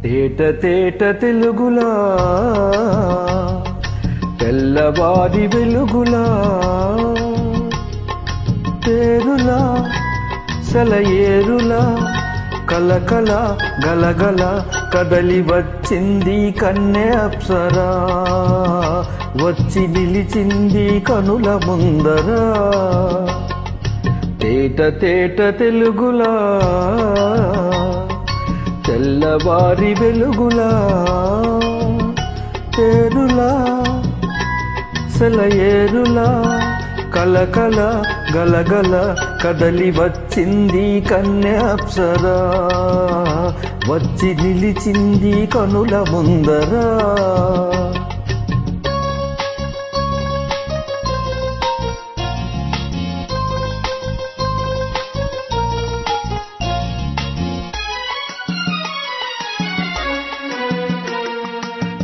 తేట తేట తెలుగులా తెల్లవారి వెలుగులా తేరులా సెలయేరులా కలకల గలగల కదలి వచ్చింది కన్నె అప్సరా వచ్చి నిలిచింది కనుల ముందరా తేట తేట తెలుగులా తెల్లవారి వెలుగులా తేరులా సెలయేరులా కలకల గలగల కదలి వచ్చింది కన్నె అప్సరా వచ్చి నిలిచింది కనుల ముందరా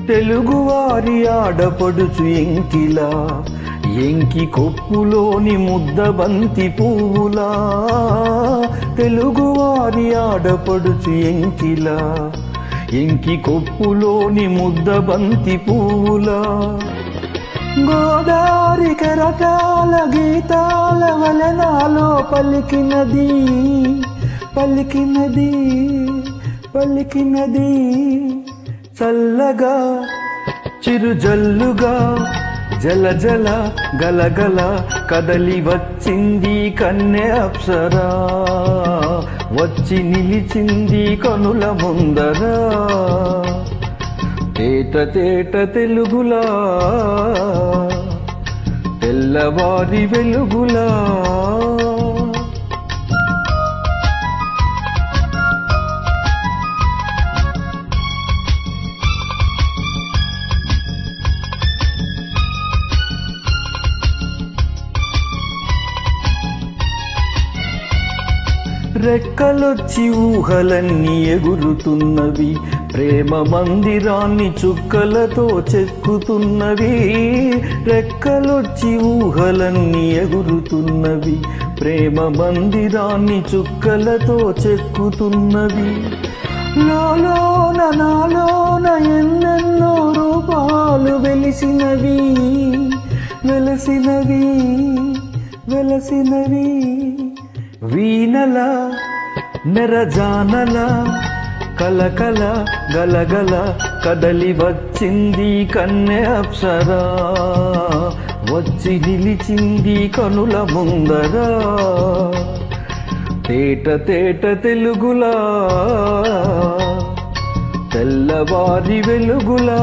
తెలుగువారి ఆడపడుచు ఎంకిలా ఎంకి కొప్పులోని ముద్దబంతి పువ్వులా తెలుగువారి ఆడపడుచు ఎంకిలా ఎంకి కొప్పులోని ముద్దబంతి పువ్వులా గోదావరి కెరటాల గీతాల వలనాలో పలికినది పలికినది పలికినది చల్లగా చిరుజల్లుగా జల జల గలగల కదలి వచ్చింది కన్నె అప్సరా వచ్చి నిలిచింది కనుల ముందరా తేట తేట తెలుగులా తెల్లవారి వెలుగులా రెక్కలొచ్చి ఊహలన్నీ ఎగురుతున్నవి ప్రేమ మందిరాన్ని చుక్కలతో చెక్కుతున్నవి రెక్కలొచ్చి ఊహలన్నీ ఎగురుతున్నవి ప్రేమ మందిరాన్ని చుక్కలతో చెక్కుతున్నవి నాలోన నాలోన ఎన్నెన్నో రూపాలు వెలిసినవి వెలసినవి వెలసినవి వీణల నెరజానల కలకల గలగల కదలి వచ్చింది కన్నె అప్సరా వచ్చి నిలిచింది కనుల ముందరా తేట తేట తెలుగులా తెల్లవారి వెలుగులా